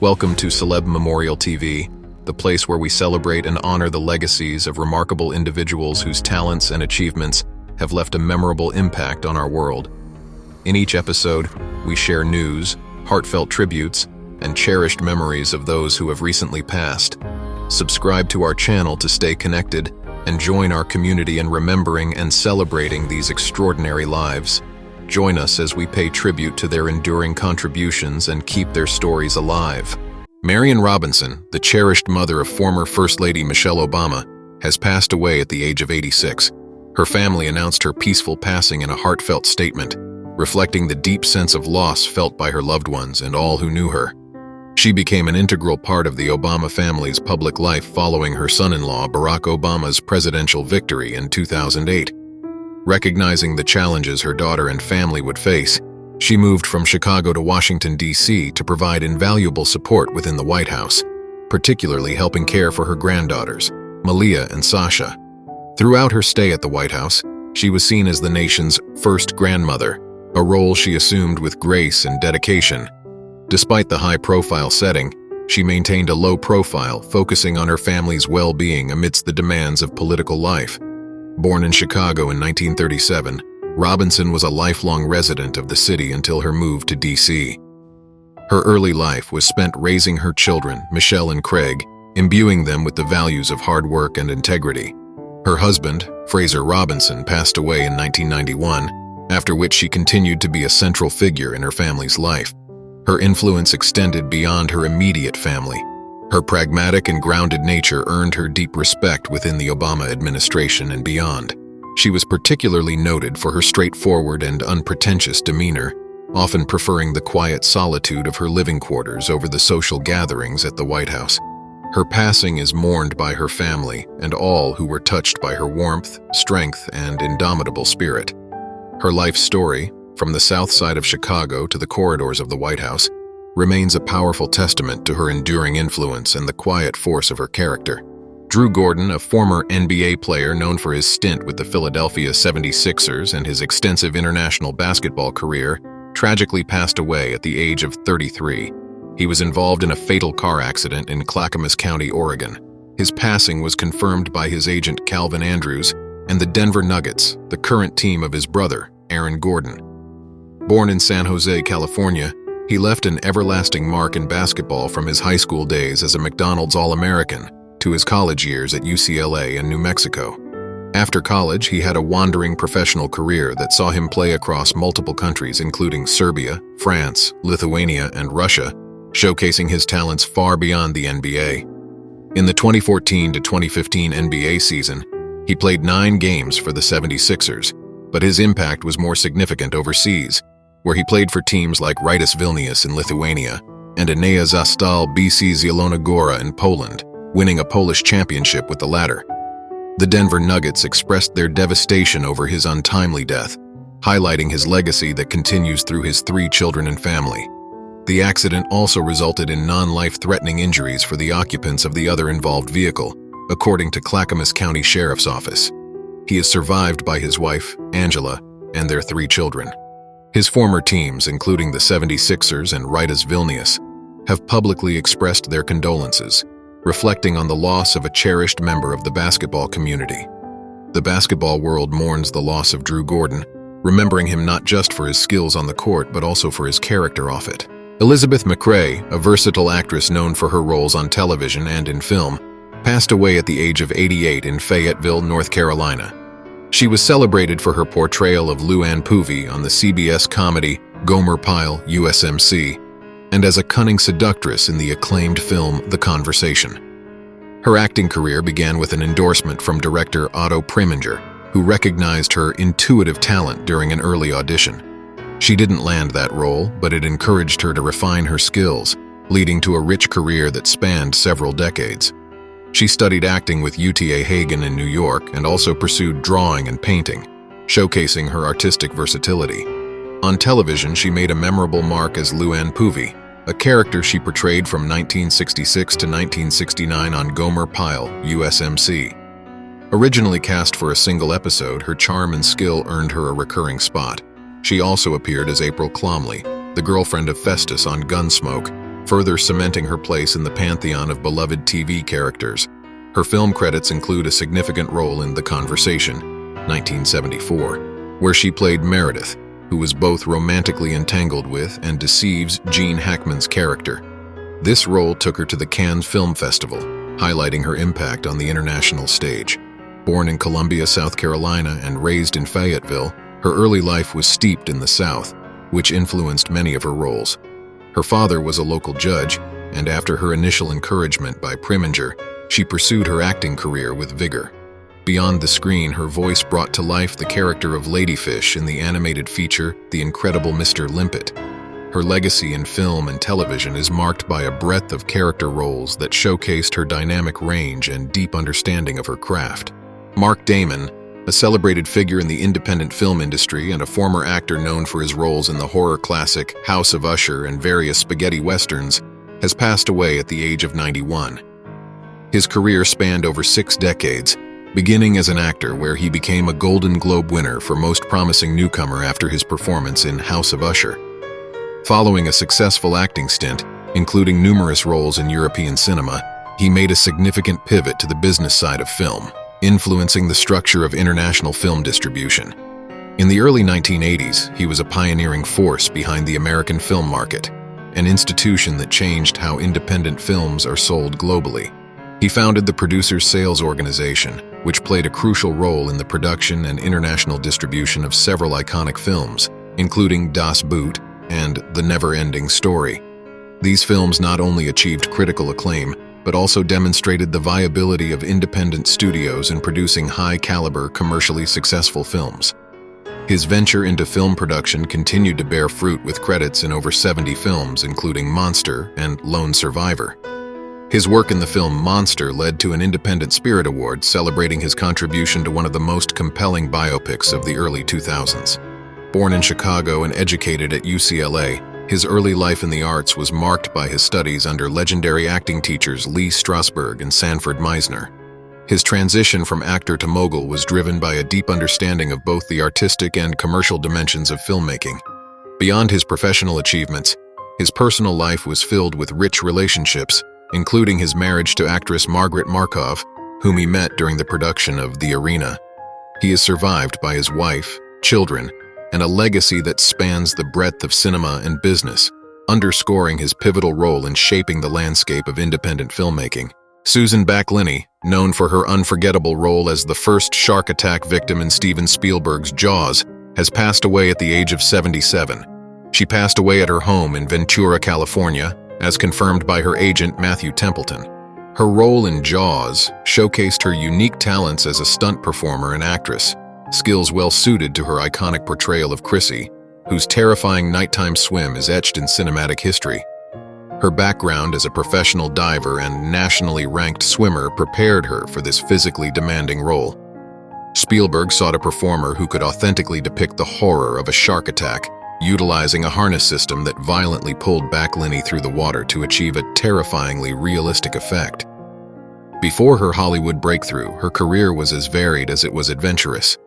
Welcome to Celeb Memorial TV, the place where we celebrate and honor the legacies of remarkable individuals whose talents and achievements have left a memorable impact on our world. In each episode, we share news, heartfelt tributes, and cherished memories of those who have recently passed. Subscribe to our channel to stay connected and join our community in remembering and celebrating these extraordinary lives. Join us as we pay tribute to their enduring contributions and keep their stories alive. Marian Robinson, the cherished mother of former First Lady Michelle Obama, has passed away at the age of 86. Her family announced her peaceful passing in a heartfelt statement, reflecting the deep sense of loss felt by her loved ones and all who knew her. She became an integral part of the Obama family's public life following her son-in-law Barack Obama's presidential victory in 2008. Recognizing the challenges her daughter and family would face, she moved from Chicago to Washington, D.C. to provide invaluable support within the White House, particularly helping care for her granddaughters, Malia and Sasha. Throughout her stay at the White House, she was seen as the nation's first grandmother, a role she assumed with grace and dedication. Despite the high-profile setting, she maintained a low profile, focusing on her family's well-being amidst the demands of political life. Born in Chicago in 1937, Robinson was a lifelong resident of the city until her move to D.C. Her early life was spent raising her children, Michelle and Craig, imbuing them with the values of hard work and integrity. Her husband, Fraser Robinson, passed away in 1991, after which she continued to be a central figure in her family's life. Her influence extended beyond her immediate family. Her pragmatic and grounded nature earned her deep respect within the Obama administration and beyond. She was particularly noted for her straightforward and unpretentious demeanor, often preferring the quiet solitude of her living quarters over the social gatherings at the White House. Her passing is mourned by her family and all who were touched by her warmth, strength, and indomitable spirit. Her life story, from the south side of Chicago to the corridors of the White House, remains a powerful testament to her enduring influence and the quiet force of her character. Drew Gordon, a former NBA player known for his stint with the Philadelphia 76ers and his extensive international basketball career, tragically passed away at the age of 33. He was involved in a fatal car accident in Clackamas County, Oregon. His passing was confirmed by his agent Calvin Andrews and the Denver Nuggets, the current team of his brother, Aaron Gordon. Born in San Jose, California, he left an everlasting mark in basketball from his high school days as a McDonald's All-American to his college years at UCLA and New Mexico. After college, he had a wandering professional career that saw him play across multiple countries including Serbia, France, Lithuania, and Russia, showcasing his talents far beyond the NBA. In the 2014 to 2015 NBA season, he played 9 games for the 76ers, but his impact was more significant overseas, where he played for teams like Rytas Vilnius in Lithuania and Enea Zastal BC Zielona Góra in Poland, winning a Polish championship with the latter. The Denver Nuggets expressed their devastation over his untimely death, highlighting his legacy that continues through his 3 children and family. The accident also resulted in non-life-threatening injuries for the occupants of the other involved vehicle, according to Clackamas County Sheriff's Office. He is survived by his wife, Angela, and their 3 children. His former teams, including the 76ers and Rytas Vilnius, have publicly expressed their condolences, reflecting on the loss of a cherished member of the basketball community. The basketball world mourns the loss of Drew Gordon, remembering him not just for his skills on the court but also for his character off it. Elizabeth McCrae, a versatile actress known for her roles on television and in film, passed away at the age of 88 in Fayetteville, North Carolina. She was celebrated for her portrayal of Lou Ann Poovey on the CBS comedy Gomer Pyle, USMC, and as a cunning seductress in the acclaimed film The Conversation. Her acting career began with an endorsement from director Otto Preminger, who recognized her intuitive talent during an early audition. She didn't land that role, but it encouraged her to refine her skills, leading to a rich career that spanned several decades. She studied acting with UTA Hagen in New York and also pursued drawing and painting, showcasing her artistic versatility. On television, she made a memorable mark as Lou Ann Poovey, a character she portrayed from 1966 to 1969 on Gomer Pyle, USMC. Originally cast for a single episode, her charm and skill earned her a recurring spot. She also appeared as April Clomley, the girlfriend of Festus on Gunsmoke, further cementing her place in the pantheon of beloved TV characters. Her film credits include a significant role in The Conversation, 1974, where she played Meredith, who was both romantically entangled with and deceives Gene Hackman's character. This role took her to the Cannes Film Festival, highlighting her impact on the international stage. Born in Columbia, South Carolina, and raised in Fayetteville, her early life was steeped in the South, which influenced many of her roles. Her father was a local judge, and after her initial encouragement by Preminger, she pursued her acting career with vigor. Beyond the screen, her voice brought to life the character of Ladyfish in the animated feature The Incredible Mr. Limpet. Her legacy in film and television is marked by a breadth of character roles that showcased her dynamic range and deep understanding of her craft. Mark Damon, a celebrated figure in the independent film industry and a former actor known for his roles in the horror classic House of Usher and various spaghetti westerns, has passed away at the age of 91. His career spanned over 6 decades, beginning as an actor where he became a Golden Globe winner for Most Promising Newcomer after his performance in House of Usher. Following a successful acting stint, including numerous roles in European cinema, he made a significant pivot to the business side of film, influencing the structure of international film distribution. In the early 1980s, he was a pioneering force behind the American film market, an institution that changed how independent films are sold globally. He founded the Producers Sales Organization, which played a crucial role in the production and international distribution of several iconic films, including Das Boot and The Never-Ending Story. These films not only achieved critical acclaim, but also demonstrated the viability of independent studios in producing high-caliber, commercially successful films. His venture into film production continued to bear fruit with credits in over 70 films, including Monster and Lone Survivor. His work in the film Monster led to an Independent Spirit Award celebrating his contribution to one of the most compelling biopics of the early 2000s. Born in Chicago and educated at UCLA, his early life in the arts was marked by his studies under legendary acting teachers Lee Strasberg and Sanford Meisner. His transition from actor to mogul was driven by a deep understanding of both the artistic and commercial dimensions of filmmaking. Beyond his professional achievements, his personal life was filled with rich relationships, including his marriage to actress Margaret Markov, whom he met during the production of The Arena. He is survived by his wife, children, and a legacy that spans the breadth of cinema and business, underscoring his pivotal role in shaping the landscape of independent filmmaking. Susan Backlinie, known for her unforgettable role as the first shark attack victim in Steven Spielberg's Jaws, has passed away at the age of 77. She passed away at her home in Ventura, California, as confirmed by her agent Matthew Templeton. Her role in Jaws showcased her unique talents as a stunt performer and actress, skills well suited to her iconic portrayal of Chrissy, whose terrifying nighttime swim is etched in cinematic history. Her background as a professional diver and nationally ranked swimmer prepared her for this physically demanding role. Spielberg sought a performer who could authentically depict the horror of a shark attack, utilizing a harness system that violently pulled Backlinie through the water to achieve a terrifyingly realistic effect. Before her Hollywood breakthrough, her career was as varied as it was adventurous.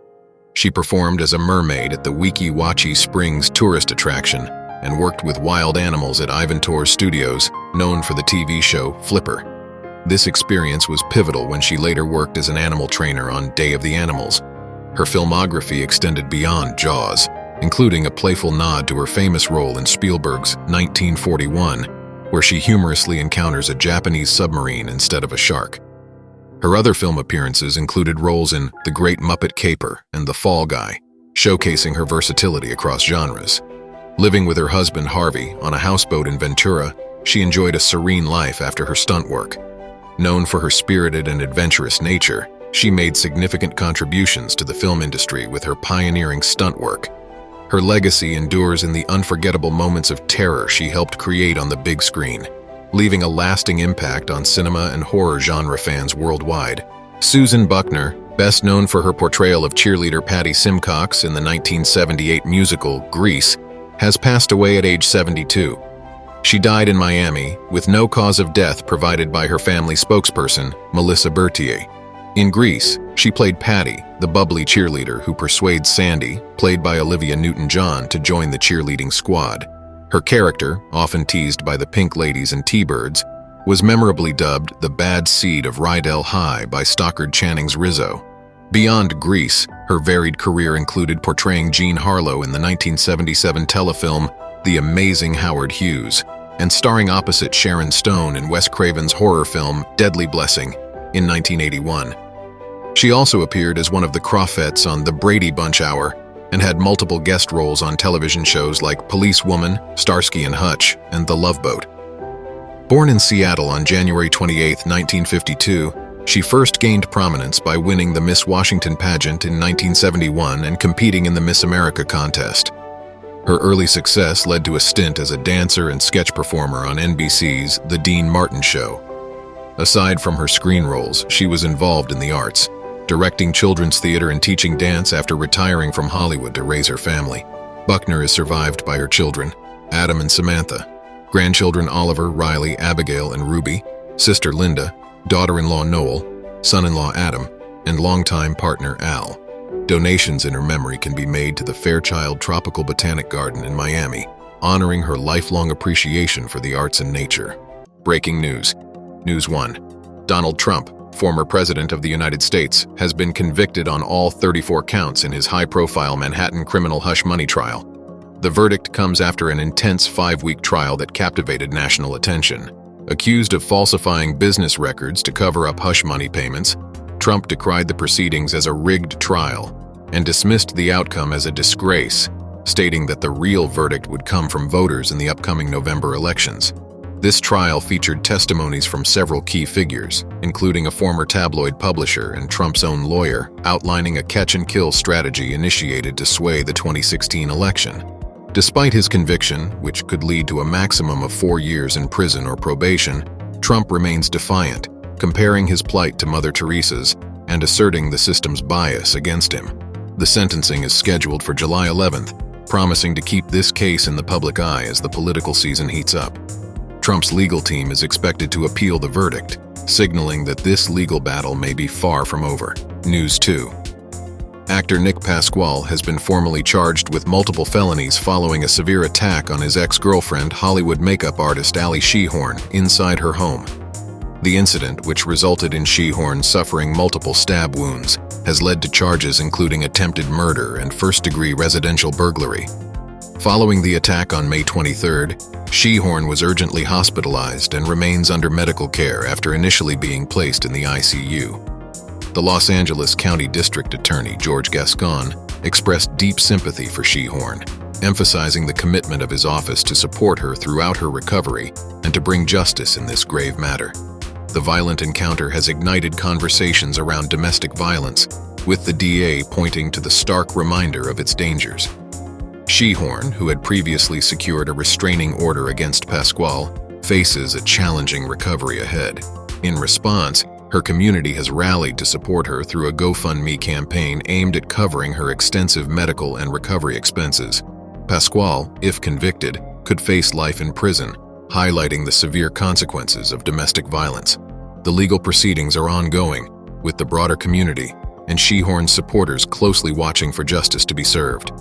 She performed as a mermaid at the Weeki Wachee Springs tourist attraction and worked with wild animals at Ivantour Studios, known for the TV show Flipper. This experience was pivotal when she later worked as an animal trainer on Day of the Animals. Her filmography extended beyond Jaws, including a playful nod to her famous role in Spielberg's 1941, where she humorously encounters a Japanese submarine instead of a shark. Her other film appearances included roles in The Great Muppet Caper and The Fall Guy, showcasing her versatility across genres. Living with her husband Harvey on a houseboat in Ventura, she enjoyed a serene life after her stunt work. Known for her spirited and adventurous nature, she made significant contributions to the film industry with her pioneering stunt work. Her legacy endures in the unforgettable moments of terror she helped create on the big screen, leaving a lasting impact on cinema and horror genre fans worldwide. Susan Buckner, best known for her portrayal of cheerleader Patty Simcox in the 1978 musical Grease, has passed away at age 72. She died in Miami, with no cause of death provided by her family spokesperson, Melissa Berthier. In Grease, she played Patty, the bubbly cheerleader who persuades Sandy, played by Olivia Newton-John, to join the cheerleading squad. Her character, often teased by the Pink Ladies and T-Birds, was memorably dubbed the bad seed of Rydell High by Stockard Channing's Rizzo. Beyond Grease, her varied career included portraying Jean Harlow in the 1977 telefilm The Amazing Howard Hughes, and starring opposite Sharon Stone in Wes Craven's horror film Deadly Blessing in 1981. She also appeared as one of the Crawfettes on The Brady Bunch Hour and had multiple guest roles on television shows like Policewoman, Starsky and Hutch, and The Love Boat. Born in Seattle on January 28, 1952, she first gained prominence by winning the Miss Washington pageant in 1971 and competing in the Miss America contest. Her early success led to a stint as a dancer and sketch performer on NBC's The Dean Martin Show. Aside from her screen roles, she was involved in the arts, directing children's theater and teaching dance after retiring from Hollywood to raise her family. Buckner is survived by her children, Adam and Samantha, grandchildren Oliver, Riley, Abigail, and Ruby, sister Linda, daughter-in-law Noel, son-in-law Adam, and longtime partner Al. Donations in her memory can be made to the Fairchild Tropical Botanic Garden in Miami, honoring her lifelong appreciation for the arts and nature. Breaking news. News 1. Donald Trump, former president of the United States, has been convicted on all 34 counts in his high-profile Manhattan criminal hush money trial. The verdict comes after an intense 5-week trial that captivated national attention. Accused of falsifying business records to cover up hush money payments, Trump decried the proceedings as a rigged trial and dismissed the outcome as a disgrace, stating that the real verdict would come from voters in the upcoming November elections. This trial featured testimonies from several key figures, including a former tabloid publisher and Trump's own lawyer, outlining a catch-and-kill strategy initiated to sway the 2016 election. Despite his conviction, which could lead to a maximum of 4 years in prison or probation, Trump remains defiant, comparing his plight to Mother Teresa's and asserting the system's bias against him. The sentencing is scheduled for July 11th, promising to keep this case in the public eye as the political season heats up. Trump's legal team is expected to appeal the verdict, signaling that this legal battle may be far from over. News 2. Actor Nick Pasqual has been formally charged with multiple felonies following a severe attack on his ex-girlfriend, Hollywood makeup artist Ali Sheehorn, inside her home. The incident, which resulted in Sheehorn suffering multiple stab wounds, has led to charges including attempted murder and first-degree residential burglary. Following the attack on May 23rd, Sheehorn was urgently hospitalized and remains under medical care after initially being placed in the ICU. The Los Angeles County District Attorney, George Gascon, expressed deep sympathy for Sheehorn, emphasizing the commitment of his office to support her throughout her recovery and to bring justice in this grave matter. The violent encounter has ignited conversations around domestic violence, with the DA pointing to the stark reminder of its dangers. Sheehorn, who had previously secured a restraining order against Pasqual, faces a challenging recovery ahead. In response, her community has rallied to support her through a GoFundMe campaign aimed at covering her extensive medical and recovery expenses. Pasqual, if convicted, could face life in prison, highlighting the severe consequences of domestic violence. The legal proceedings are ongoing, with the broader community and Sheehorn's supporters closely watching for justice to be served.